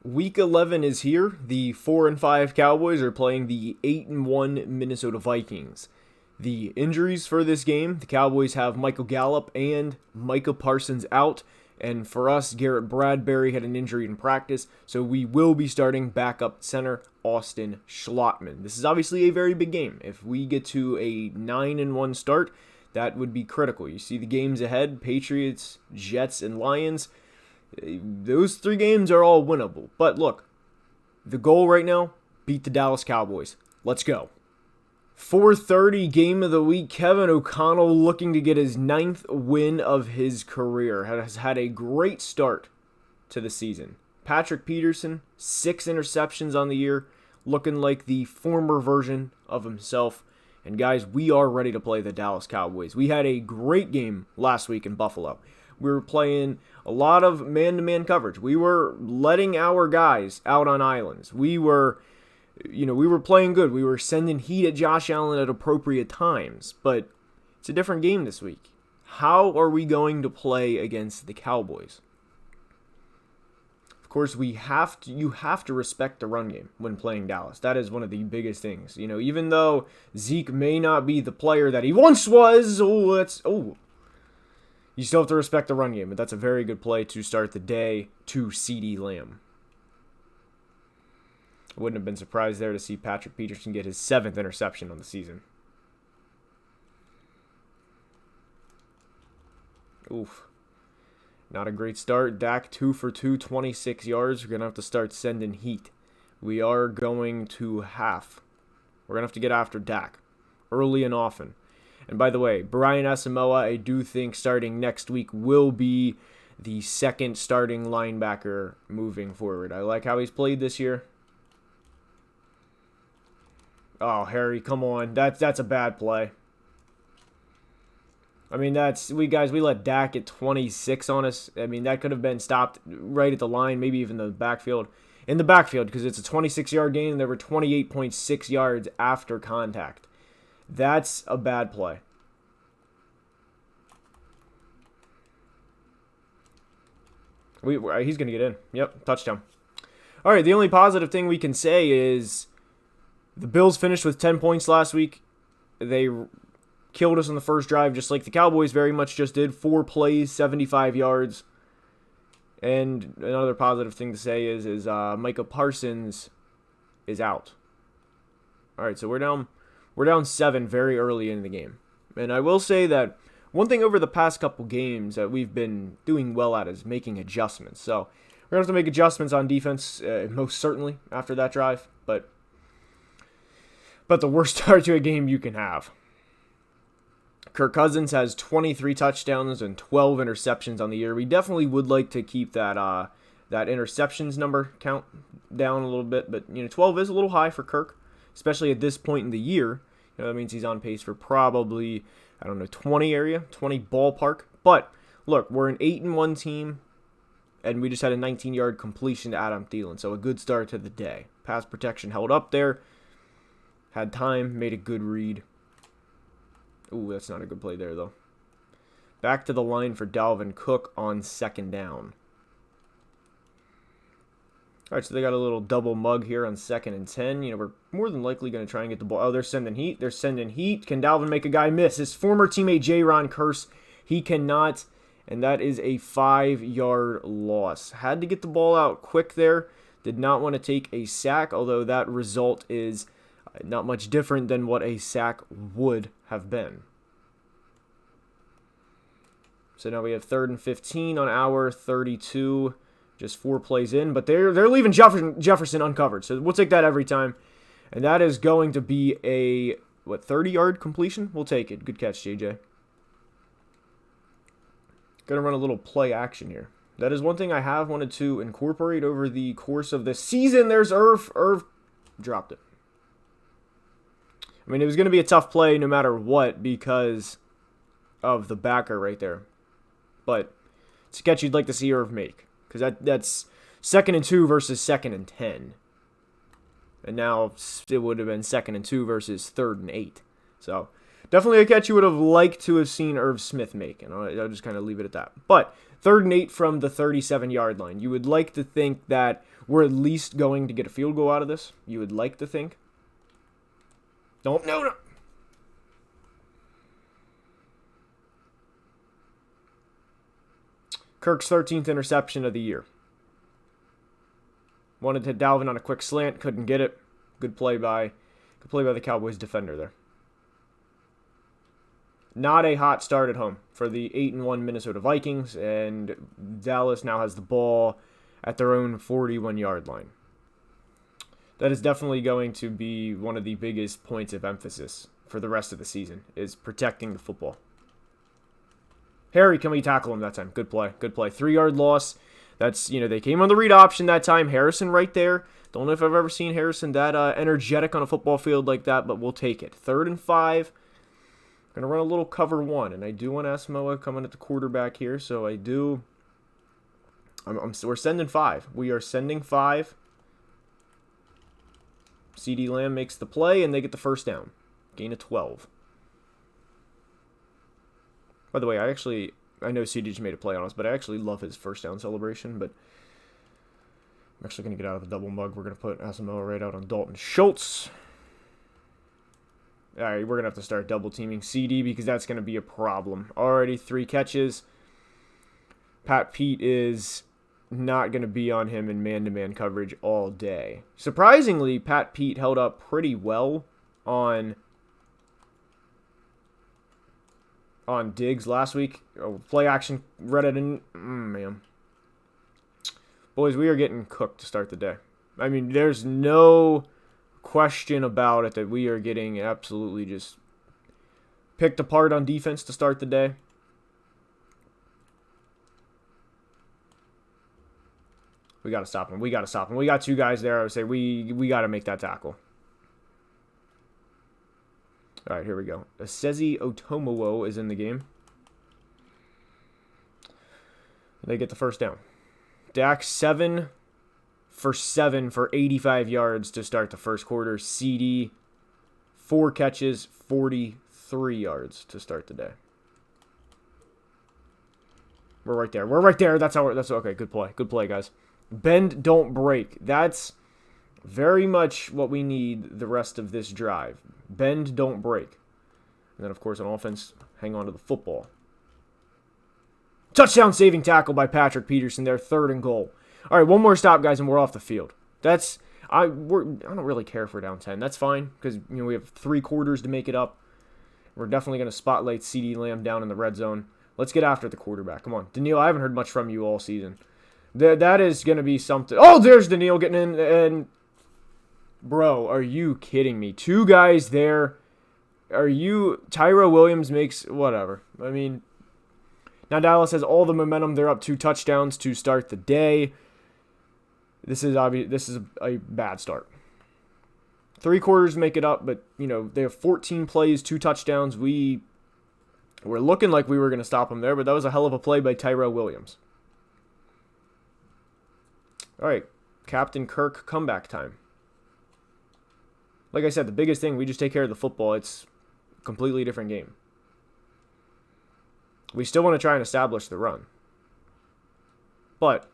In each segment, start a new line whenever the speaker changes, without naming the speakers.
Week 11 is here. The 4-5 Cowboys are playing the 8-1 Minnesota Vikings. The injuries for this game, the Cowboys have Michael Gallup and Micah Parsons out. And for us, Garrett Bradbury had an injury in practice, so we will be starting backup center Austin Schlottman. This is obviously a very big game. If we get to a 9-1 start, that would be critical. You see the games ahead, Patriots, Jets, and Lions. Those three games are all winnable. But look, the goal right now, beat the Dallas Cowboys. Let's go. 4:30 game of the week. Kevin O'Connell looking to get his 9th win of his career. Has had a great start to the season. Patrick Peterson, 6 interceptions on the year, looking like the former version of himself. And guys, we are ready to play the Dallas Cowboys. We had a great game last week in Buffalo. We were playing a lot of man-to-man coverage. We were letting our guys out on islands. We were playing good. We were sending heat at Josh Allen at appropriate times. But it's a different game this week. How are we going to play against the Cowboys? Of course, you have to respect the run game when playing Dallas. That is one of the biggest things. Even though Zeke may not be the player that he once was, you still have to respect the run game. But that's a very good play to start the day to CeeDee Lamb. I wouldn't have been surprised there to see Patrick Peterson get his 7th interception on the season. Oof. Not a great start. Dak 2 for 2, 26 yards. We're going to have to start sending heat. We are going to We're going to have to get after Dak early and often. And by the way, Brian Asamoah, I do think starting next week will be the second starting linebacker moving forward. I like how he's played this year. Oh, Harry, come on. That's a bad play. I mean, we let Dak get 26 on us. I mean, that could have been stopped right at the line, maybe even the backfield. In the backfield, because it's a 26-yard gain, and there were 28.6 yards after contact. That's a bad play. He's going to get in. Yep, touchdown. All right, the only positive thing we can say is the Bills finished with 10 points last week. They killed us on the first drive, just like the Cowboys very much just did. 4 plays, 75 yards. And another positive thing to say is Micah Parsons is out. All right, so we're down 7 very early in the game. And I will say that one thing over the past couple games that we've been doing well at is making adjustments. So we're going to have to make adjustments on defense, most certainly, after that drive. But the worst start to a game you can have. Kirk Cousins has 23 touchdowns and 12 interceptions on the year. We definitely would like to keep that interceptions number count down a little bit. But 12 is a little high for Kirk, especially at this point in the year. That means he's on pace for probably, 20 ballpark. But look, we're an 8-1 team, and we just had a 19-yard completion to Adam Thielen. So a good start to the day. Pass protection held up there. Had time, made a good read. Ooh, that's not a good play there, though. Back to the line for Dalvin Cook on 2nd down. All right, so they got a little double mug here on 2nd and 10. We're more than likely going to try and get the ball. Oh, they're sending heat. Can Dalvin make a guy miss? His former teammate, J-Ron Curse, he cannot, and that is a 5-yard loss. Had to get the ball out quick there. Did not want to take a sack, although that result is not much different than what a sack would have been. So now we have 3rd and 15 on our 32, just 4 plays in, but they're leaving Jefferson uncovered. So we'll take that every time. And that is going to be a 30-yard completion? We'll take it. Good catch, JJ. Gonna run a little play action here. That is one thing I have wanted to incorporate over the course of the season. There's Irv. Irv dropped it. I mean, it was going to be a tough play no matter what because of the backer right there. But it's a catch you'd like to see Irv make because that's 2nd and 2 versus 2nd and 10. And now it would have been 2nd and 2 versus 3rd and 8. So definitely a catch you would have liked to have seen Irv Smith make. And I'll just kind of leave it at that. But 3rd and 8 from the 37-yard line. You would like to think that we're at least going to get a field goal out of this. You would like to think. Don't, no. Kirk's 13th interception of the year. Wanted to hit Dalvin on a quick slant, couldn't get it. Good play by the Cowboys defender there. Not a hot start at home for the 8-1 Minnesota Vikings, and Dallas now has the ball at their own 41-yard line. That is definitely going to be one of the biggest points of emphasis for the rest of the season, is protecting the football. Harry, can we tackle him that time? Good play, good play. 3-yard loss. That's, they came on the read option that time. Harrison right there. Don't know if I've ever seen Harrison that energetic on a football field like that, but we'll take it. 3rd and 5. Going to run a little cover 1, and I do want Asamoah coming at the quarterback here, so I do. We're sending 5. We are sending 5. CeeDee Lamb makes the play, and they get the first down. Gain of 12. By the way, I know CeeDee just made a play on us, but I actually love his first down celebration, but I'm actually going to get out of the double mug. We're going to put Asamoah right out on Dalton Schultz. All right, we're going to have to start double teaming CeeDee because that's going to be a problem. Already 3 catches. Pat Pete is not going to be on him in man-to-man coverage all day. Surprisingly, Pat Pete held up pretty well on Diggs last week. Play action, read it in. Man. Boys, we are getting cooked to start the day. I mean, there's no question about it that we are getting absolutely just picked apart on defense to start the day. We got to stop him. We got to stop him. We got 2 guys there. I would say we got to make that tackle. All right, here we go. Asezi Otomowo is in the game. They get the first down. Dak 7 for 7 for 85 yards to start the first quarter. CeeDee 4 catches, 43 yards to start the day. We're right there. We're right there. That's okay. Good play. Good play, guys. Bend, don't break. That's very much what we need the rest of this drive. Bend, don't break. And then, of course, on offense, hang on to the football. Touchdown saving tackle by Patrick Peterson there, 3rd and goal. All right, one more stop, guys, and we're off the field. I don't really care if we're down 10. That's fine because we have 3 quarters to make it up. We're definitely going to spotlight CeeDee Lamb down in the red zone. Let's get after the quarterback. Come on. Daniil, I haven't heard much from you all season. That is going to be something. Oh, there's Daniil getting in. And bro, are you kidding me? 2 guys there. Tyrell Williams makes whatever. I mean, now Dallas has all the momentum. They're up 2 touchdowns to start the day. This is obvious. This is a bad start. 3 quarters make it up, but they have 14 plays, 2 touchdowns. We're looking like we were going to stop them there, but that was a hell of a play by Tyrell Williams. All right, Captain Kirk comeback time. Like I said, the biggest thing, we just take care of the football. It's a completely different game. We still want to try and establish the run. But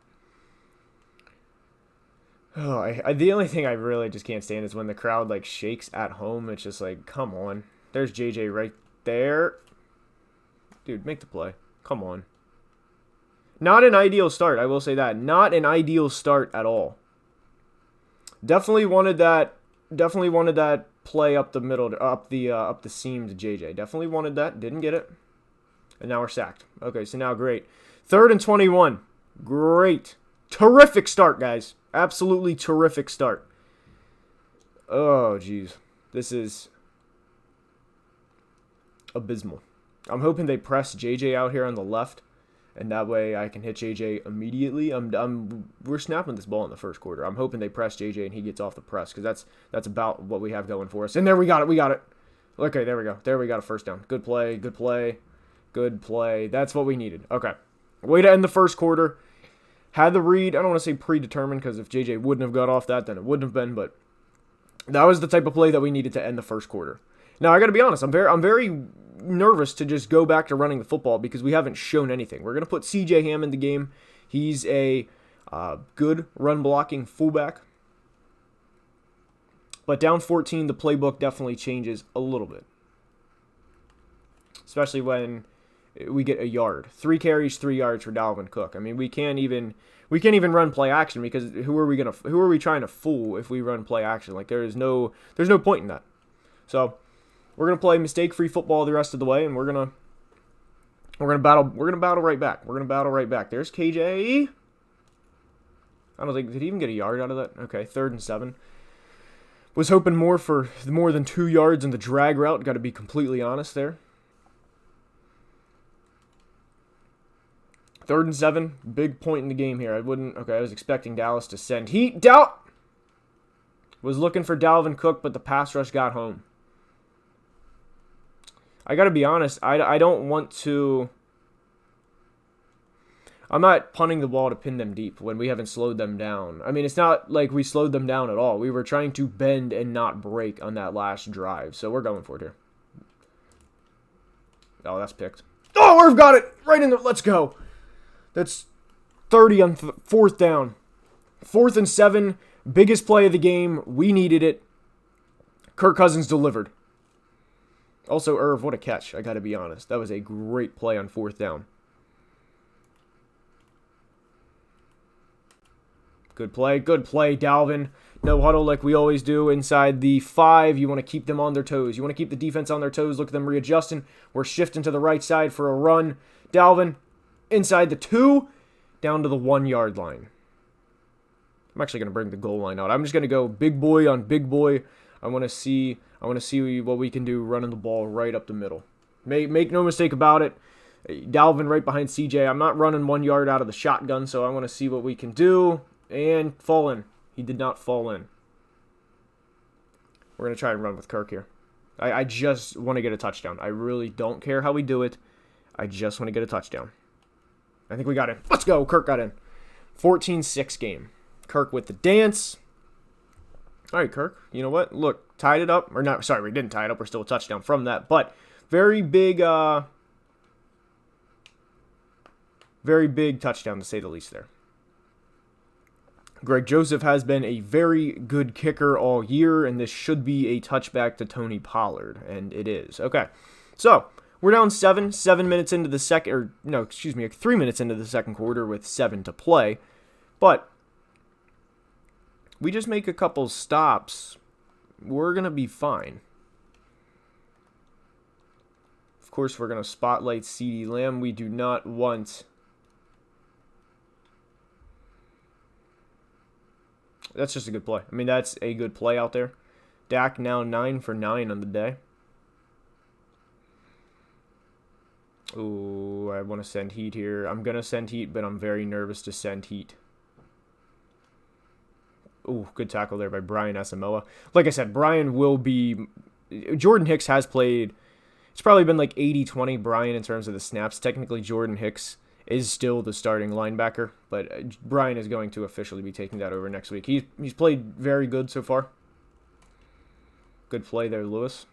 the only thing I really just can't stand is when the crowd shakes at home. It's just come on. There's JJ right there. Dude, make the play. Come on. Not an ideal start, I will say that. Not an ideal start at all. Definitely wanted that play up the middle, up the seam to JJ. Definitely wanted that. Didn't get it. And now we're sacked. Okay, so now great. 3rd and 21. Great. Terrific start, guys. Absolutely terrific start. Oh, jeez. This is abysmal. I'm hoping they press JJ out here on the left, and that way I can hit JJ immediately. We're snapping this ball in the first quarter. I'm hoping they press JJ and he gets off the press because that's about what we have going for us. And there we got it. We got it. Okay, there we go. There we got a first down. Good play. Good play. Good play. That's what we needed. Okay. Way to end the first quarter. Had the read. I don't want to say predetermined because if JJ wouldn't have got off that, then it wouldn't have been. But that was the type of play that we needed to end the first quarter. Now, I got to be honest. I'm very nervous to just go back to running the football because we haven't shown anything. We're going to put C.J. Ham in the game. He's a Good run blocking fullback. But down 14, the playbook definitely changes a little bit. Especially when we get a yard. 3 carries, 3 yards for Dalvin Cook. I mean, we can't even run play action because who are we trying to fool if we run play action? Like there's no point in that. So we're gonna play mistake-free football the rest of the way, and we're gonna battle right back. We're gonna battle right back. There's KJ. I don't think, did he even get a yard out of that? Okay, 3rd and 7. Was hoping more than 2 yards in the drag route. Got to be completely honest there. 3rd and 7, big point in the game here. I was expecting Dallas to send heat. Was looking for Dalvin Cook, but the pass rush got home. I got to be honest, I don't want to... I'm not punting the ball to pin them deep when we haven't slowed them down. I mean, it's not like we slowed them down at all. We were trying to bend and not break on that last drive, so we're going for it here. Oh, that's picked. Oh, Irv got it! Right in there. Let's go. That's 30 on 4th down. 4th and 7, biggest play of the game. We needed it. Kirk Cousins delivered. Also, Irv, what a catch. I got to be honest. That was a great play on 4th down. Good play, Dalvin. No huddle like we always do inside the 5. You want to keep them on their toes. You want to keep the defense on their toes. Look at them readjusting. We're shifting to the right side for a run. Dalvin inside the 2, down to the 1-yard line. I'm actually going to bring the goal line out. I'm just going to go big boy on big boy. I want to see what we can do running the ball right up the middle. Make no mistake about it. Dalvin right behind CJ. I'm not running 1 yard out of the shotgun, so I want to see what we can do. And fall in. He did not fall in. We're going to try and run with Kirk here. I just want to get a touchdown. I really don't care how we do it. I just want to get a touchdown. I think we got in. Let's go. Kirk got in. 14-6 game. Kirk with the dance. All right, Kirk. You know what? Look, tied it up. Or not, sorry, we didn't tie it up. We're still a touchdown from that. But very big touchdown to say the least there. Greg Joseph has been a very good kicker all year, and this should be a touchback to Tony Pollard, and it is. Okay, so we're down 7 minutes into the second, or no, excuse me, 3 minutes into the second quarter with 7 to play, but we just make a couple stops, we're going to be fine. Of course, we're going to spotlight CeeDee Lamb. We do not want... That's just a good play. I mean, that's a good play out there. Dak now 9 for 9 on the day. Ooh, I want to send heat here. I'm going to send heat, but I'm very nervous to send heat. Ooh, good tackle there by Brian Asamoah. Like I said, Brian will be... Jordan Hicks has played... It's probably been like 80-20 Brian in terms of the snaps. Technically, Jordan Hicks is still the starting linebacker, but Brian is going to officially be taking that over next week. He's played very good so far. Good play there, Lewis.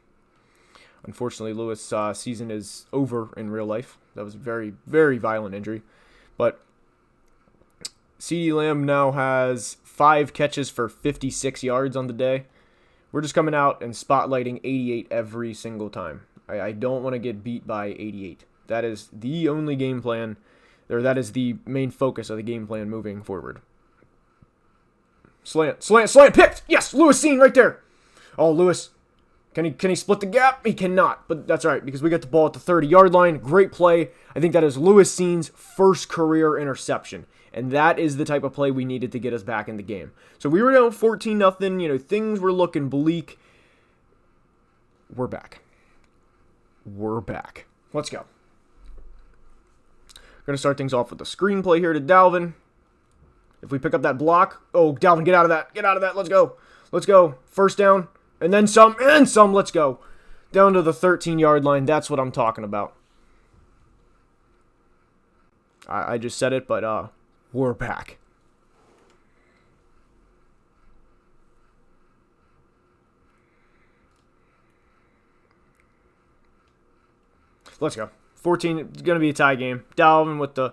Unfortunately, Lewis' season is over in real life. That was a very, very violent injury. But CeeDee Lamb now has 5 catches for 56 yards on the day. We're just coming out and spotlighting 88 every single time. I don't want to get beat by 88. That is the only game plan, or that is the main focus of the game plan moving forward. Slant, picked! Yes, Lewis Cine right there. Oh, Lewis, can he split the gap? He cannot, but that's all right because we got the ball at the 30-yard line. Great play. I think that is Lewis Cine's first career interception, and that is the type of play we needed to get us back in the game. So we were down 14-0. You know, things were looking bleak. We're back. Let's go. Going to start things off with the screenplay here to Dalvin. If we pick up that block. Oh, Dalvin, get out of that. Let's go. First down. And then some. Let's go. Down to the 13-yard line. That's what I'm talking about. I just said it, but we're back. Let's go. 14, it's going to be a tie game. Dalvin with the...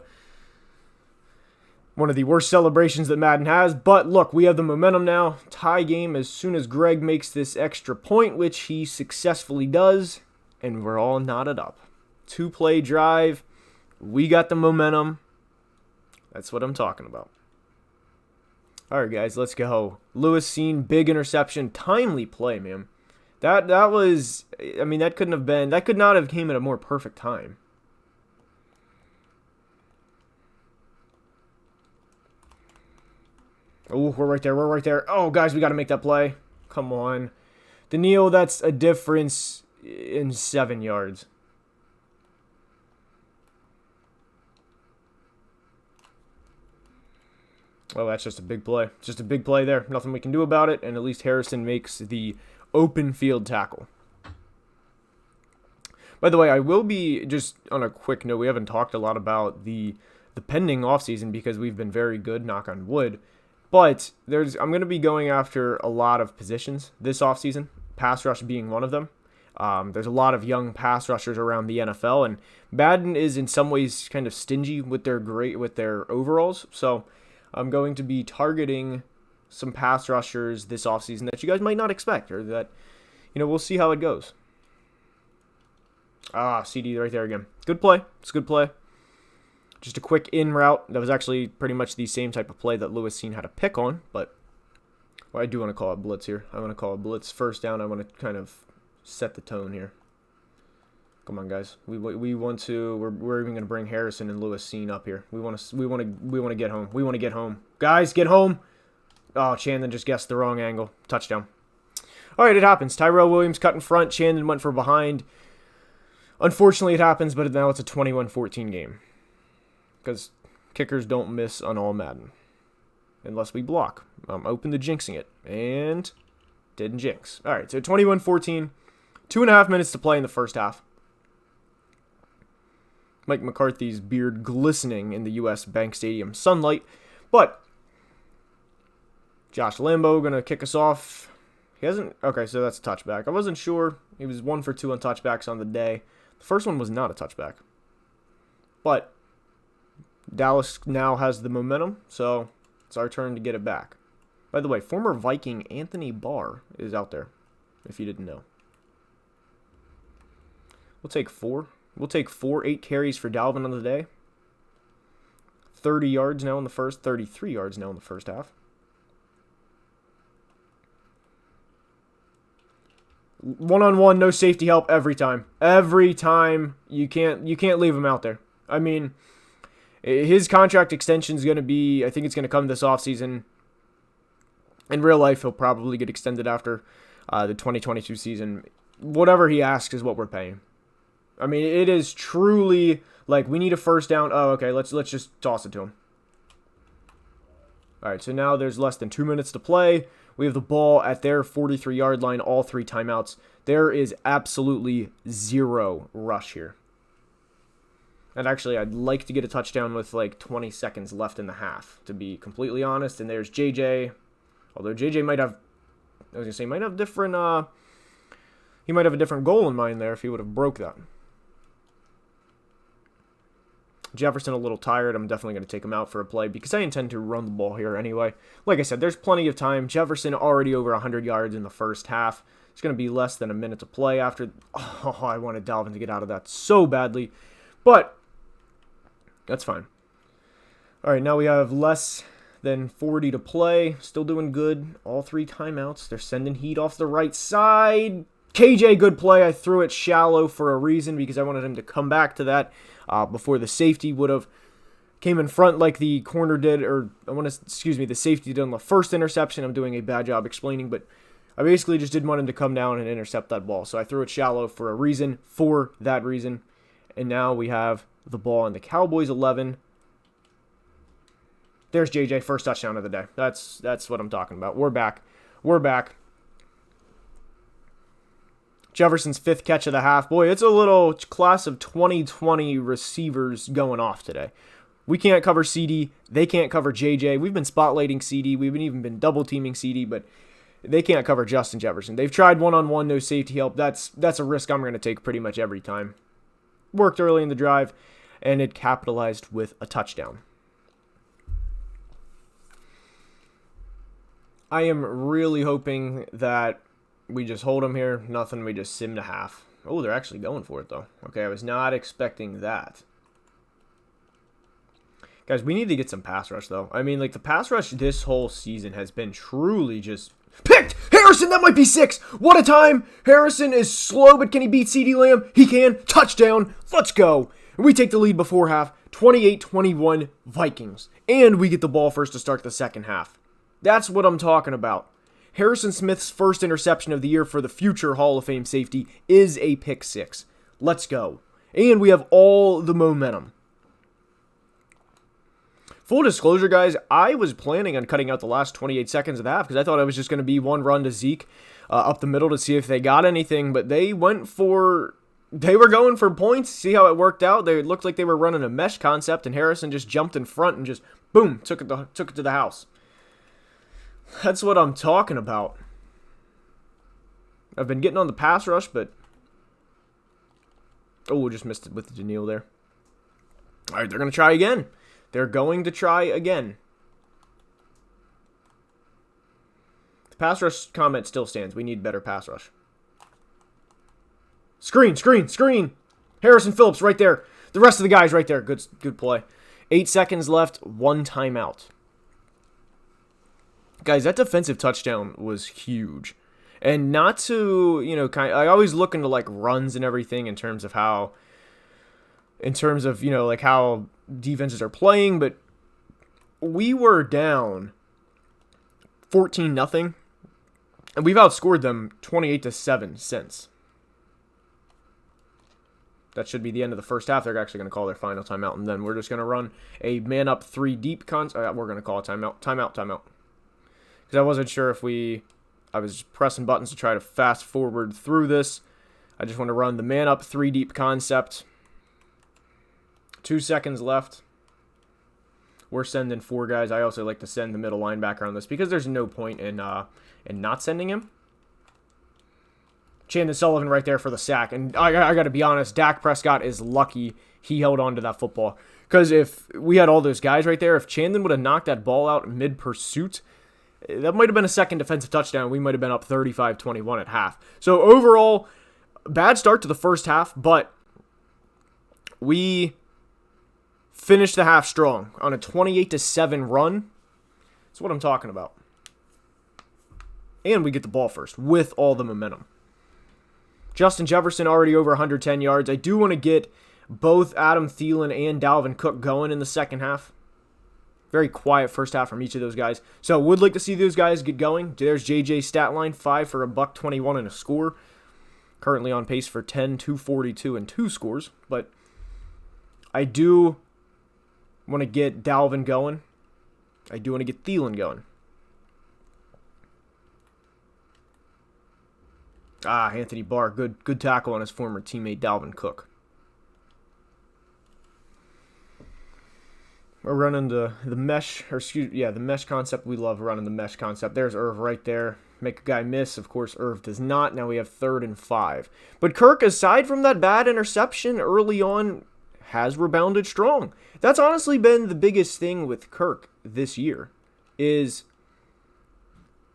One of the worst celebrations that Madden has. But look, we have the momentum now. Tie game as soon as Greg makes this extra point, which he successfully does. And we're all knotted up. 2-play drive. We got the momentum. That's what I'm talking about. All right, guys, let's go. Lewis Cine, big interception. Timely play, man. That was, I mean, that could not have came at a more perfect time. Oh, we're right there. We're right there. Oh, guys, we got to make that play. Come on. Daniil, that's a difference in 7 yards. Oh, that's just a big play. Just a big play there. Nothing we can do about it, and at least Harrison makes the open field tackle. By the way, I will be, just on a quick note, we haven't talked a lot about the pending offseason because we've been very good, knock on wood. But I'm going to be going after a lot of positions this offseason, pass rush being one of them. There's a lot of young pass rushers around the NFL, and Madden is in some ways kind of stingy with their overalls. So I'm going to be targeting some pass rushers this offseason that you guys might not expect, or that, we'll see how it goes. CD right there again. Good play. It's a good play. Just a quick in route. That was actually pretty much the same type of play that Lewis Cine had a pick on, but I do want to call it blitz here. I want to call it blitz first down. I want to kind of set the tone here. Come on, guys. We want to. We're even going to bring Harrison and Lewis Cine up here. We want to get home. We want to get home. Guys, get home. Oh, Chandon just guessed the wrong angle. Touchdown. All right, it happens. Tyrell Williams cut in front. Chandon went for behind. Unfortunately, it happens, but now it's a 21-14 game. Because kickers don't miss on all Madden. Unless we block. I'm open to jinxing it. And didn't jinx. All right, so 21-14. 2.5 minutes to play in the first half. Mike McCarthy's beard glistening in the U.S. Bank Stadium sunlight. But Josh Lambo going to kick us off. He hasn't... Okay, so that's a touchback. I wasn't sure. He was 1 for 2 on touchbacks on the day. The first one was not a touchback. But Dallas now has the momentum, so it's our turn to get it back. By the way, former Viking Anthony Barr is out there, if you didn't know. We'll take 4. We'll take 8 carries for Dalvin on the day. 30 yards now in the first, 33 yards now in the first half. One-on-one, no safety help every time. Every time. You can't leave him out there. I mean, his contract extension is going to be, I think it's going to come this offseason. In real life, he'll probably get extended after the 2022 season. Whatever he asks is what we're paying. I mean, it is truly like we need a first down. Oh, okay, let's just toss it to him. All right, so now there's less than 2 minutes to play. We have the ball at their 43-yard line, all 3 timeouts. There is absolutely 0 rush here. And actually, I'd like to get a touchdown with like 20 seconds left in the half, to be completely honest. And there's JJ. Although JJ might have, I was going to say, might have different, he might have a different goal in mind there if he would have broke that. Jefferson a little tired. I'm definitely going to take him out for a play because I intend to run the ball here anyway. Like I said, there's plenty of time. Jefferson already over 100 yards in the first half. It's going to be less than a minute to play after. Oh, I wanted Dalvin to get out of that so badly. But that's fine. All right, now we have less than 40 to play. Still doing good. All 3 timeouts. They're sending heat off the right side. KJ, good play. I threw it shallow for a reason because I wanted him to come back to that before the safety would have came in front like the corner did, or the safety did on the first interception. I'm doing a bad job explaining, but I basically just didn't want him to come down and intercept that ball. So I threw it shallow for a reason, for that reason. And now we have the ball on the Cowboys 11. There's JJ, first touchdown of the day. That's what I'm talking about. We're back. We're back. Jefferson's 5th catch of the half. Boy, it's a little class of 2020 receivers going off today. We can't cover CD. They can't cover JJ. We've been spotlighting CD. We've even been double-teaming CD, but they can't cover Justin Jefferson. They've tried one-on-one, no safety help. That's a risk I'm going to take pretty much every time. Worked early in the drive, and it capitalized with a touchdown. I am really hoping that we just hold them here. Nothing, we just sim to half. Oh, they're actually going for it, though. Okay, I was not expecting that. Guys, we need to get some pass rush, though. I mean, like, the pass rush this whole season has been truly just picked. Harrison, that might be 6. What a time. Harrison is slow, but can he beat CeeDee Lamb? He can. Touchdown. Let's go. And we take the lead before half. 28-21 Vikings. And we get the ball first to start the second half. That's what I'm talking about. Harrison Smith's first interception of the year for the future Hall of Fame safety is a pick 6. Let's go. And we have all the momentum. Full disclosure, guys, I was planning on cutting out the last 28 seconds of the half because I thought it was just going to be one run to Zeke up the middle to see if they got anything, but they were going for points. See how it worked out? They looked like they were running a mesh concept, and Harrison just jumped in front and just, boom, took it to the house. That's what I'm talking about. I've been getting on the pass rush, but... Oh, we just missed it with the Daniil there. All right, they're going to try again. They're going to try again. The pass rush comment still stands. We need better pass rush. Screen, screen, screen. Harrison Phillips right there. The rest of the guys right there. Good play. 8 seconds left. 1 timeout. Guys, that defensive touchdown was huge. And not to, I always look into like runs and everything in terms of how how defenses are playing, but we were down 14-0, and we've outscored them 28-7 since. That should be the end of the first half. They're actually going to call their final timeout, and then we're just going to run a man-up 3 deep we're going to call a timeout. Timeout. Because I wasn't sure if I was pressing buttons to try to fast forward through this. I just want to run the man-up 3 deep concept. 2 seconds left. We're sending 4 guys. I also like to send the middle linebacker on this because there's no point in not sending him. Chandon Sullivan right there for the sack. And I got to be honest, Dak Prescott is lucky he held on to that football. Because if we had all those guys right there, if Chandon would have knocked that ball out mid-pursuit, that might have been a second defensive touchdown. We might have been up 35-21 at half. So overall, bad start to the first half, but we finished the half strong on a 28-7 run. That's what I'm talking about. And we get the ball first with all the momentum. Justin Jefferson already over 110 yards. I do want to get both Adam Thielen and Dalvin Cook going in the second half. Very quiet first half from each of those guys. So would like to see those guys get going. There's JJ's stat line, 5 for $121 and a score. Currently on pace for 10, 242 and 2 scores. But I do want to get Dalvin going. I do want to get Thielen going. Anthony Barr, good tackle on his former teammate Dalvin Cook. We're running the mesh, the mesh concept. We love running the mesh concept. There's Irv right there. Make a guy miss. Of course, Irv does not. Now we have 3rd and 5. But Kirk, aside from that bad interception early on, has rebounded strong. That's honestly been the biggest thing with Kirk this year, is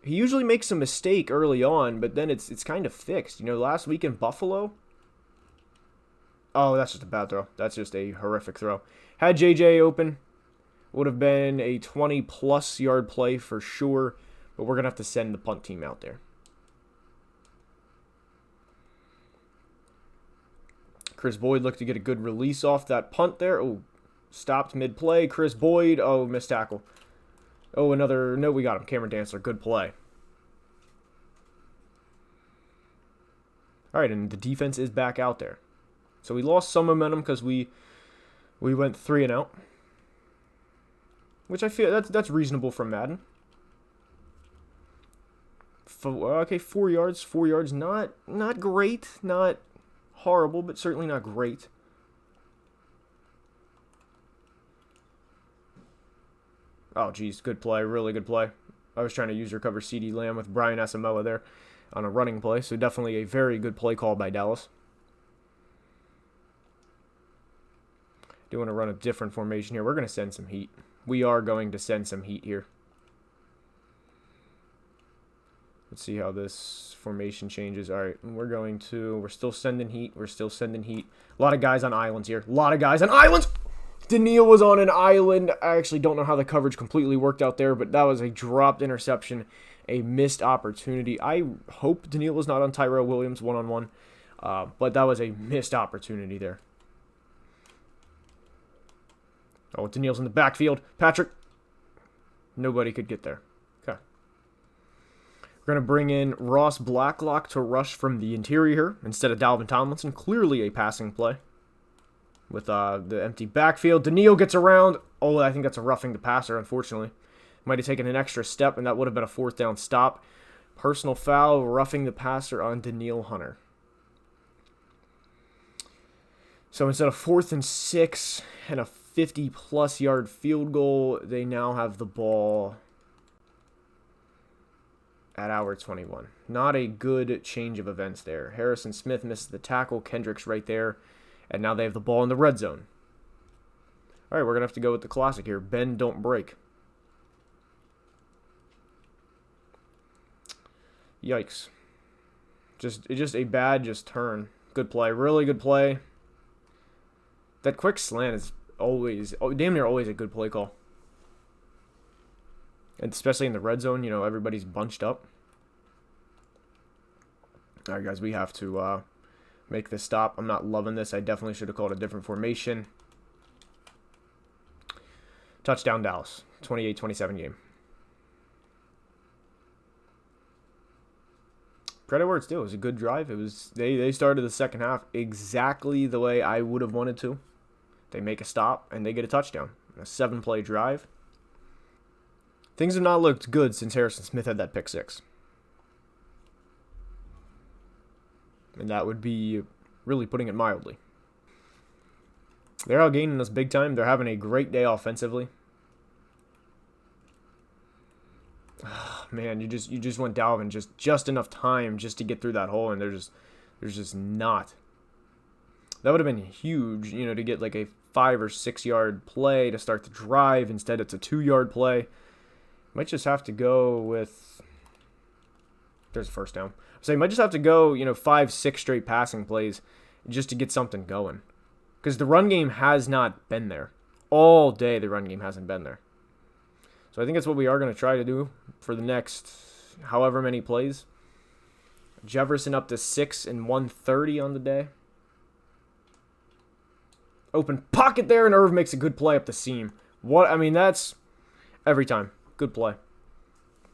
he usually makes a mistake early on, but then it's kind of fixed. Last week in Buffalo, oh, that's just a bad throw. That's just a horrific throw. Had JJ open, would have been a 20-plus yard play for sure, but we're going to have to send the punt team out there. Chris Boyd looked to get a good release off that punt there. Oh, stopped mid-play. Chris Boyd, missed tackle. Oh, no, we got him. Cameron Dantzler, good play. All right, and the defense is back out there. So we lost some momentum because we went 3 and out, which I feel that's reasonable from Madden. 4 yards. 4 yards, not great, not horrible, but certainly not great. Oh, geez, good play, really good play. I was trying to use recover CeeDee Lamb with Brian Asamoah there on a running play, so definitely a very good play call by Dallas. Do want to run a different formation here. We're going to send some heat. We are going to send some heat here. Let's see how this formation changes. All right, we're still sending heat. We're still sending heat. A lot of guys on islands here. A lot of guys on islands. Daniil was on an island. I actually don't know how the coverage completely worked out there, but that was a dropped interception, a missed opportunity. I hope Daniil was not on Tyrell Williams one-on-one, but that was a missed opportunity there. Oh, Daniil's in the backfield. Patrick. Nobody could get there. Okay. We're going to bring in Ross Blacklock to rush from the interior instead of Dalvin Tomlinson. Clearly a passing play with the empty backfield. Daniil gets around. Oh, I think that's a roughing the passer, unfortunately. Might have taken an extra step, and that would have been a 4th down stop. Personal foul, roughing the passer on Daniil Hunter. So instead of 4th and 6 and a 50-plus yard field goal, they now have the ball at hour 21. Not a good change of events there. Harrison Smith misses the tackle. Kendrick's right there. And now they have the ball in the red zone. All right, we're going to have to go with the classic here. Bend, don't break. Yikes. Just a bad turn. Good play. Really good play. That quick slant is always, damn near always a good play call. And especially in the red zone, you know, everybody's bunched up. All right, guys, we have to make this stop. I'm not loving this. I definitely should have called a different formation. Touchdown, Dallas. 28-27 game. Credit where it's due. It was a good drive. It was they started the second half exactly the way I would have wanted to. They make a stop, and they get a touchdown. A 7-play drive. Things have not looked good since Harrison Smith had that pick 6. And that would be really putting it mildly. They're outgaining us big time. They're having a great day offensively. Man, you just want Dalvin just enough time just to get through that hole, and there's just not. That would have been huge, you know, to get like a 5 or 6 yard play to start the drive. Instead, it's a 2-yard play. Might just have to go with. There's a first down. So you might just have to go, you know, 5, 6 straight passing plays just to get something going, because the run game has not been there all day. The run game hasn't been there. So I think that's what we are going to try to do for the next however many plays. Jefferson up to 6 and 130 on the day. Open pocket there, and Irv makes a good play up the seam. What? I mean, that's every time. Good play.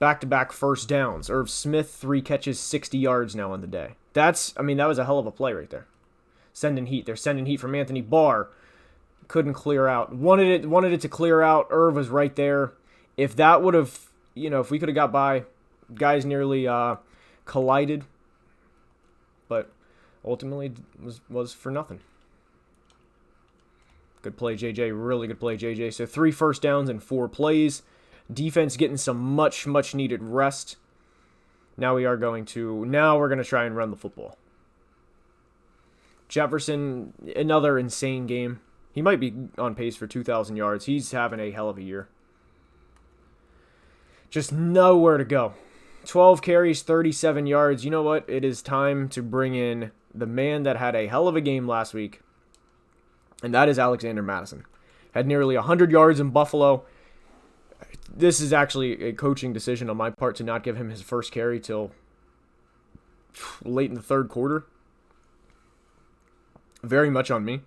Back-to-back first downs. Irv Smith, 3 catches, 60 yards now on the day. That was a hell of a play right there. Sending heat. They're sending heat from Anthony Barr. Couldn't clear out. Wanted it to clear out. Irv was right there. If that would have, you know, if we could have got by, guys nearly collided, but ultimately was for nothing. Good play, JJ. Really good play, JJ. So 3 first downs and 4 plays. Defense getting some much needed rest. Now we're going to try and run the football. Jefferson, another insane game. He might be on pace for 2,000 yards. He's having a hell of a year. Just nowhere to go. 12 carries, 37 yards. You know what? It is time to bring in the man that had a hell of a game last week, and that is Alexander Madison. Had nearly 100 yards in Buffalo. This is actually a coaching decision on my part to not give him his first carry till late in the third quarter. Very much on me.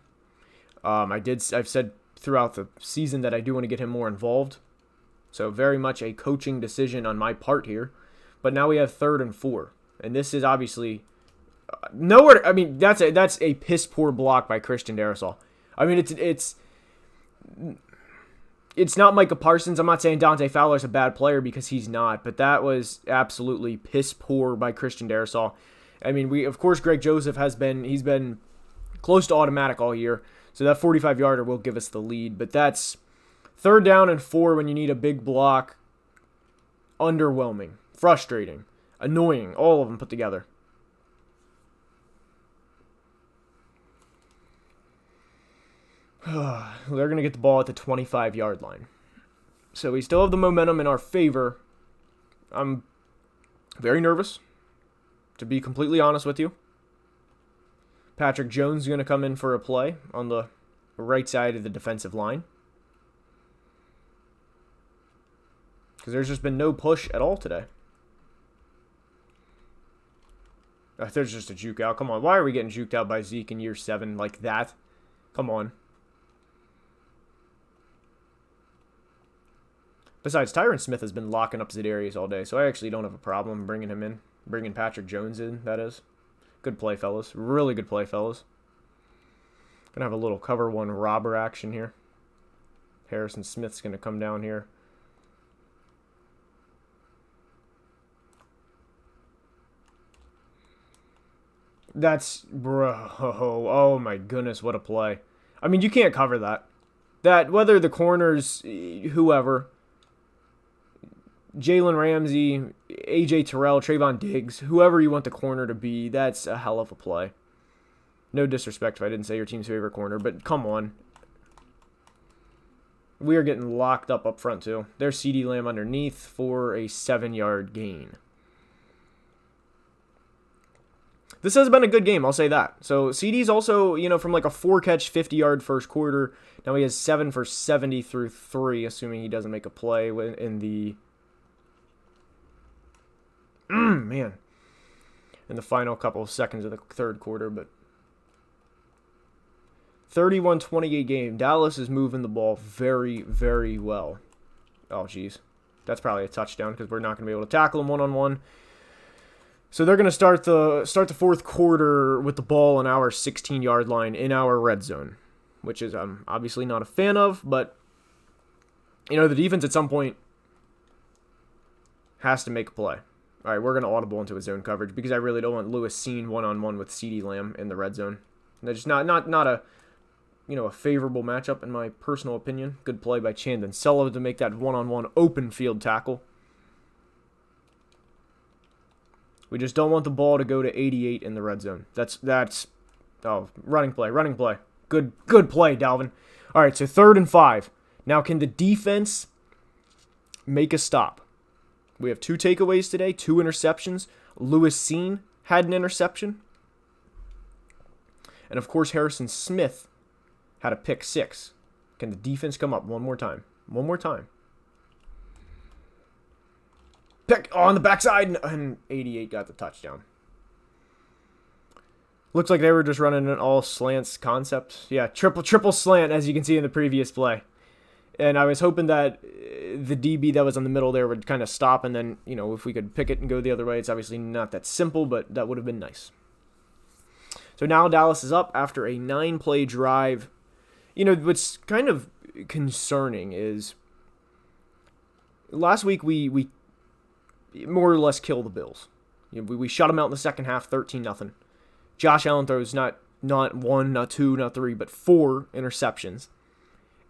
I've said throughout the season that I do want to get him more involved. So very much a coaching decision on my part here. But now we have 3rd and 4. And this is obviously nowhere. I mean, that's a piss poor block by Christian Darrisaw. I mean, it's not Micah Parsons. I'm not saying Dante Fowler's a bad player, because he's not. But that was absolutely piss poor by Christian Darrisaw. I mean, of course, Greg Joseph he's been close to automatic all year. So that 45-yarder will give us the lead. But that's 3rd down and 4 when you need a big block. Underwhelming. Frustrating. Annoying. All of them put together. They're going to get the ball at the 25-yard line. So we still have the momentum in our favor. I'm Very nervous, to be completely honest with you. Patrick Jones is going to come in for a play on the right side of the defensive line. Because there's just been no push at all today. There's just a juke out. Come on. Why are we getting juked out by Zeke in year 7 like that? Come on. Besides, Tyron Smith has been locking up Za'Darius all day, so I actually don't have a problem bringing him in. Bringing Patrick Jones in, that is. Good play, fellas. Really good play, fellas. Gonna have a little cover 1 robber action here. Harrison Smith's gonna come down here. That's, bro, oh my goodness, what a play. I mean, you can't cover that. That, whether the corners, whoever, Jalen Ramsey, A.J. Terrell, Trayvon Diggs, whoever you want the corner to be, that's a hell of a play. No disrespect if I didn't say your team's favorite corner, but come on. We are getting locked up front, too. There's CeeDee Lamb underneath for a 7-yard gain. This has been a good game, I'll say that. So CeeDee's also, from like a 4-catch, 50-yard first quarter. Now he has 7 for 70 through 3, assuming he doesn't make a play in the... man. In the final couple of seconds of the third quarter, but... 31-28 game. Dallas is moving the ball very, very well. Oh, jeez. That's probably a touchdown because we're not going to be able to tackle him one-on-one. So they're going to start the fourth quarter with the ball on our 16-yard line in our red zone, which is I'm obviously not a fan of, but the defense at some point has to make a play. All right, we're going to audible into a zone coverage because I really don't want Lewis seen one-on-one with CeeDee Lamb in the red zone. That's just not a a favorable matchup in my personal opinion. Good play by Chandon Sullivan to make that one-on-one open field tackle. We just don't want the ball to go to 88 in the red zone. That's running play. Good play, Dalvin. All right, so 3rd and 5. Now, can the defense make a stop? We have 2 takeaways today, 2 interceptions. Lewis Seen had an interception. And, of course, Harrison Smith had a pick 6. Can the defense come up one more time? One more time. Pick on the backside, and 88 got the touchdown. Looks like they were just running an all slants concept. Yeah, triple slant, as you can see in the previous play. And I was hoping that the DB that was on the middle there would kind of stop, and then, if we could pick it and go the other way. It's obviously not that simple, but that would have been nice. So now Dallas is up after a 9-play drive. What's kind of concerning is last week we more or less kill the Bills. We shut them out in the second half, 13-0. Josh Allen throws not 1, not 2, not 3, but 4 interceptions.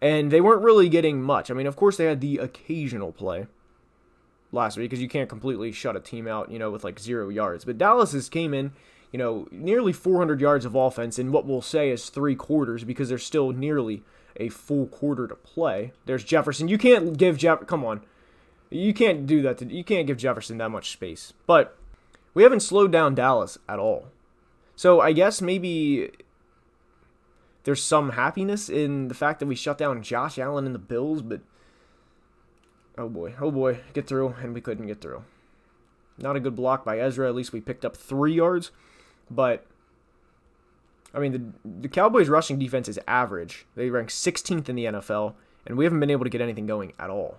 And they weren't really getting much. I mean, of course, they had the occasional play last week because you can't completely shut a team out, with like 0 yards. But Dallas came in, nearly 400 yards of offense in what we'll say is 3 quarters because there's still nearly a full quarter to play. There's Jefferson. You can't give come on. You can't do that. You can't give Jefferson that much space. But we haven't slowed down Dallas at all. So I guess maybe there's some happiness in the fact that we shut down Josh Allen and the Bills, but oh boy, get through, and we couldn't get through. Not a good block by Ezra. At least we picked up 3 yards. But, I mean, the Cowboys' rushing defense is average. They rank 16th in the NFL, and we haven't been able to get anything going at all.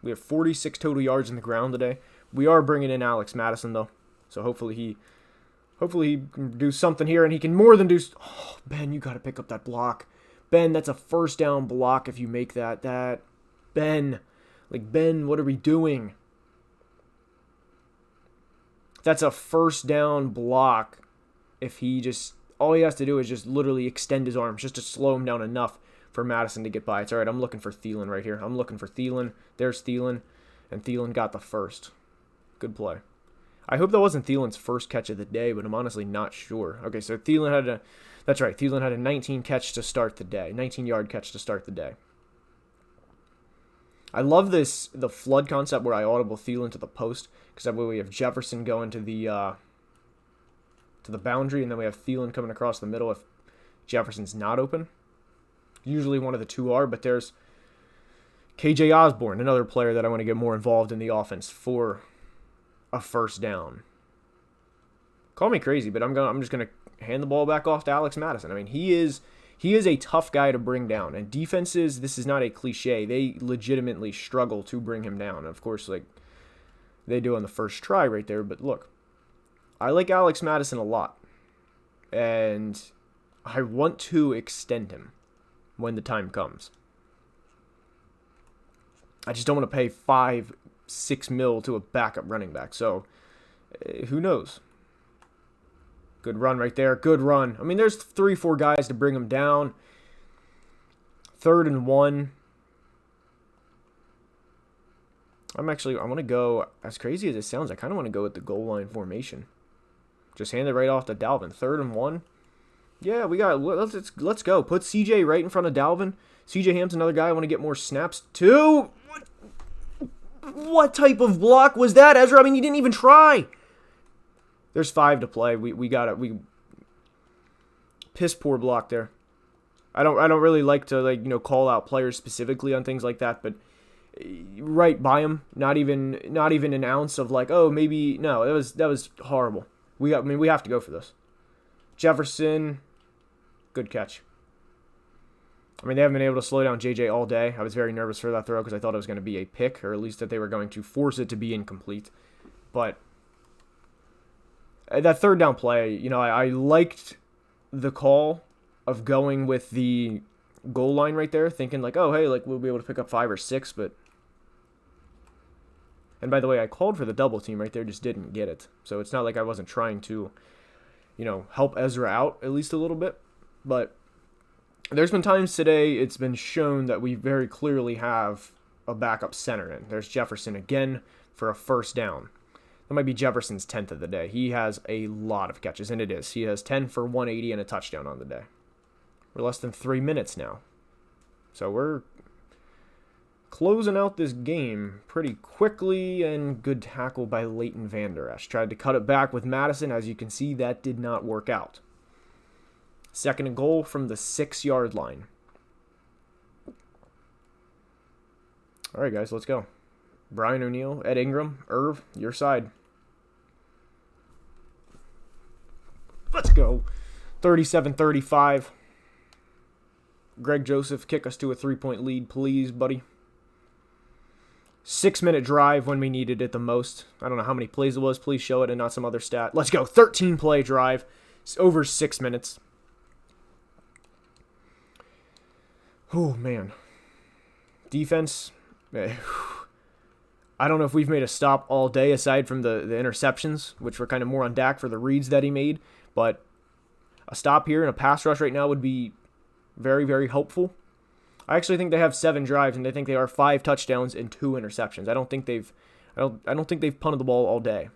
We have 46 total yards in the ground today. We are bringing in Alex Madison, though, so hopefully he can do something here, and he can more than do... Oh, Ben, you got to pick up that block. Ben, that's a first down block if you make that. Ben, what are we doing? That's a first down block if he just... All he has to do is just literally extend his arms just to slow him down enough for Madison to get by. It's all right. I'm looking for Thielen right here. I'm looking for Thielen. There's Thielen. And Thielen got the first. Good play. I hope that wasn't Thielen's first catch of the day, but I'm honestly not sure. Okay, so Thielen had a... That's right. Thielen had a 19 catch to start the day. 19-yard catch to start the day. I love the flood concept where I audible Thielen to the post, because that way we have Jefferson going to the boundary, and then we have Thielen coming across the middle if Jefferson's not open. Usually one of the two are, but there's KJ Osborne, another player that I want to get more involved in the offense for a first down. Call me crazy, but I'm just gonna hand the ball back off to Alex Madison. I mean, he is a tough guy to bring down, and defenses, this is not a cliche, they legitimately struggle to bring him down. Of course, like they do on the first try right there, but look, I like Alex Madison a lot, and I want to extend him when the time comes. I just don't want to pay $5-6 mil to a backup running back, so who knows? Good run right there. Good run. I mean, there's 3-4 guys to bring him down. 3rd and 1. I want to go, as crazy as it sounds, I kind of want to go with the goal line formation. Just hand it right off to Dalvin. 3rd and 1. Yeah, let's go. Put CJ right in front of Dalvin. CJ Ham's another guy I want to get more snaps to. What type of block was that, Ezra? I mean, you didn't even try. There's 5 to play. We got it. We piss poor block there. I don't really like to call out players specifically on things like that, but right by him, not even an ounce of maybe no. That was horrible. We have to go for this. Jefferson, good catch. I mean, they haven't been able to slow down JJ all day. I was very nervous for that throw because I thought it was going to be a pick, or at least that they were going to force it to be incomplete. But that 3rd down play, I liked the call of going with the goal line right there, thinking oh, hey, we'll be able to pick up 5 or 6, but... And by the way, I called for the double team right there, just didn't get it. So it's not like I wasn't trying to, help Ezra out at least a little bit. But there's been times today it's been shown that we very clearly have a backup center in. There's Jefferson again for a first down. That might be Jefferson's 10th of the day. He has a lot of catches, and it is. He has 10 for 180 and a touchdown on the day. We're less than 3 minutes now. So we're closing out this game pretty quickly, and good tackle by Leighton Vander Esch. Tried to cut it back with Madison. As you can see, that did not work out. 2nd and goal from the 6-yard line. All right, guys, let's go. Brian O'Neill, Ed Ingram, Irv, your side. Let's go. 37-35. Greg Joseph, kick us to a 3-point lead, please, buddy. 6-minute drive when we needed it the most. I don't know how many plays it was. Please show it and not some other stat. Let's go. 13-play drive. It's over 6 minutes. Oh, man. Defense. I don't know if we've made a stop all day aside from the interceptions, which were kind of more on Dak for the reads that he made. But a stop here and a pass rush right now would be very, very helpful. I actually think they have 7 drives, and I think they are 5 touchdowns and 2 interceptions. I don't think they've punted the ball all day.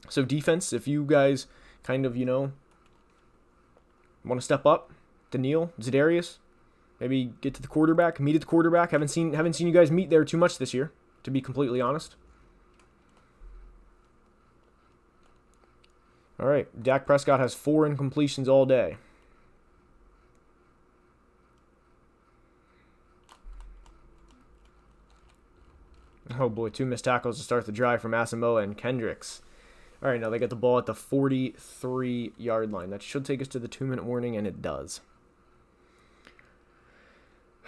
So defense, if you guys kind of want to step up, Daniil, Za'Darius, maybe get to the quarterback, meet at the quarterback. Haven't seen you guys meet there too much this year, to be completely honest. All right, Dak Prescott has 4 incompletions all day. Oh boy, 2 missed tackles to start the drive from Asamoah and Kendricks. All right, now they get the ball at the 43-yard line. That should take us to the 2-minute warning, and it does.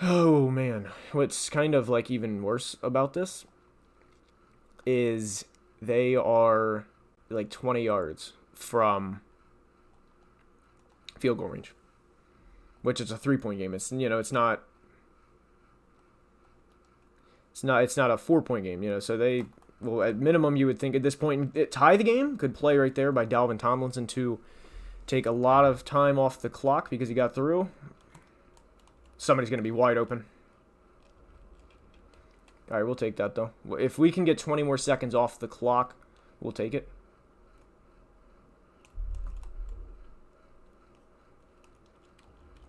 Oh, man. What's kind of even worse about this is they are 20 yards from field goal range, which is a 3-point game. It's it's not a 4-point game. So they at minimum you would think at this point tie the game. Good play right there by Dalvin Tomlinson to take a lot of time off the clock because he got through. Somebody's going to be wide open. All right, we'll take that, though. If we can get 20 more seconds off the clock, we'll take it.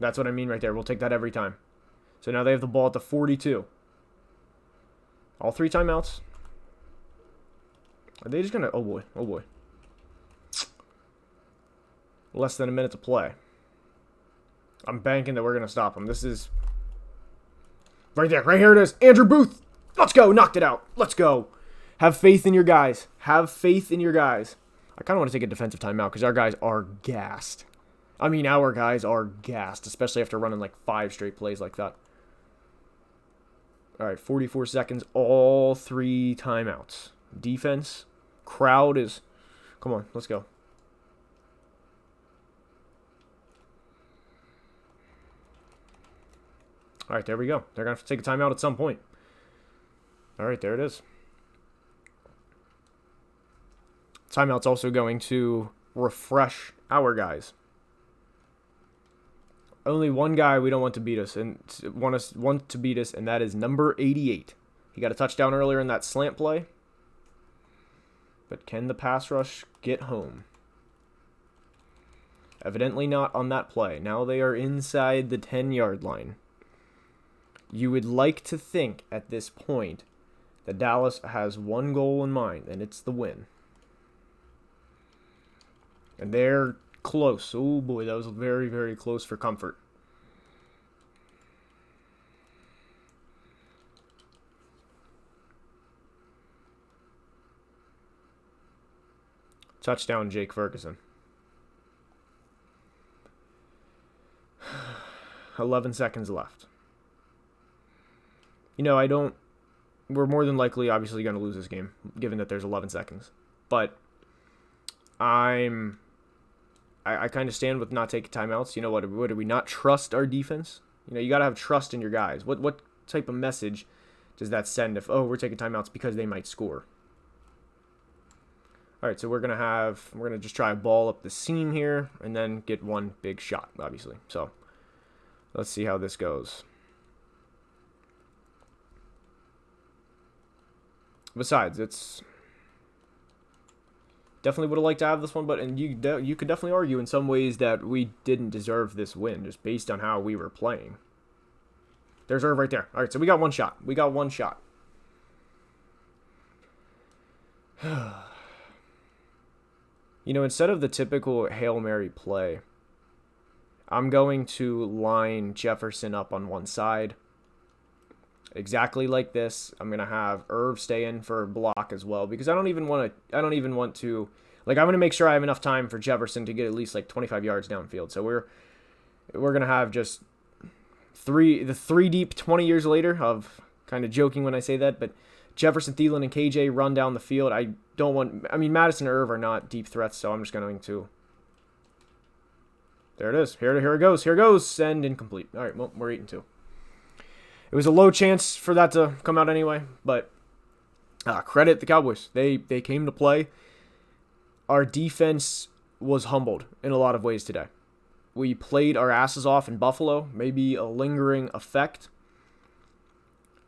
That's what I mean right there. We'll take that every time. So now they have the ball at the 42. All 3 timeouts. Are they just going to... Oh, boy. Oh, boy. Less than a minute to play. I'm banking that we're going to stop them. This is... Right there. Right here it is. Andrew Booth. Let's go. Knocked it out. Let's go. Have faith in your guys. Have faith in your guys. I kind of want to take a defensive timeout because our guys are gassed. I mean, our guys are gassed, especially after running like 5 straight plays like that. All right, 44 seconds. All 3 timeouts. Defense. Crowd is... Come on, let's go. All right, there we go. They're going to have to take a timeout at some point. All right, there it is. Timeout's also going to refresh our guys. Only one guy we don't want to beat us, and want to beat us, and that is number 88. He got a touchdown earlier in that slant play. But can the pass rush get home? Evidently not on that play. Now they are inside the 10-yard line. You would like to think at this point that Dallas has one goal in mind, and it's the win. And they're close. Oh boy, that was very, very close for comfort. Touchdown, Jake Ferguson. 11 seconds left. You know, we're more than likely obviously going to lose this game, given that there's 11 seconds. But I kind of stand with not taking timeouts. You know what? Do we not trust our defense? You know, you got to have trust in your guys. What type of message does that send if, oh, we're taking timeouts because they might score? All right, so we're going to just try a ball up the seam here and then get one big shot, obviously. So let's see how this goes. Besides, it's definitely would have liked to have this one, but you could definitely argue in some ways that we didn't deserve this win just based on how we were playing. There's Irv right there. All right, so we got one shot. We got one shot. You know, instead of the typical Hail Mary play, I'm going to line Jefferson up on one side. Exactly like this. I'm going to have Irv stay in for a block as well because I don't even want to, like, I want to make sure I have enough time for Jefferson to get at least like 25 yards downfield. So we're going to have just the three deep 20 years later of kind of joking when I say that, but Jefferson, Thielen, and KJ run down the field. I mean, Madison and Irv are not deep threats, so I'm just going to. There it is. Here it goes. Here it goes. Send incomplete. All right, well, we're 8-2. It was a low chance for that to come out anyway, but credit the Cowboys. They came to play. Our defense was humbled in a lot of ways today. We played our asses off in Buffalo, maybe a lingering effect.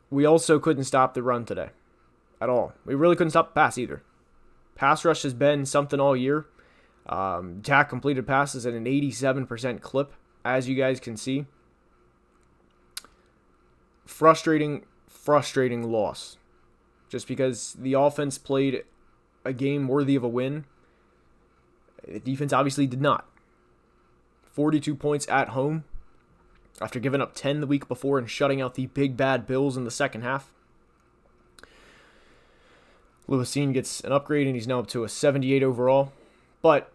We also couldn't stop the run today at all. We really couldn't stop the pass either. Pass rush has been something all year. Dak completed passes at an 87% clip, as you guys can see. Frustrating loss. Just because the offense played a game worthy of a win, the defense obviously did not. 42 points at home after giving up 10 the week before and shutting out the big bad Bills in the second half. Lewisine gets an upgrade and he's now up to a 78 overall. But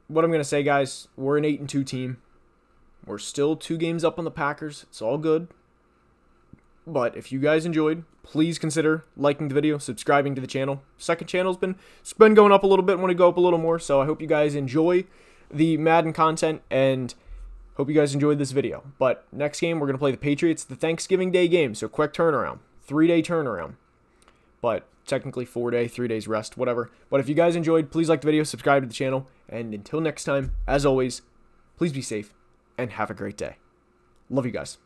what I'm going to say, guys, we're an 8-2 team. We're still 2 games up on the Packers. It's all good. But if you guys enjoyed, please consider liking the video, subscribing to the channel. Second channel's been going up a little bit. Want to go up a little more. So I hope you guys enjoy the Madden content and hope you guys enjoyed this video. But next game, we're going to play the Patriots, the Thanksgiving Day game. So quick turnaround, 3-day turnaround. But technically 4-day, 3 days rest, whatever. But if you guys enjoyed, please like the video, subscribe to the channel. And until next time, as always, please be safe and have a great day. Love you guys.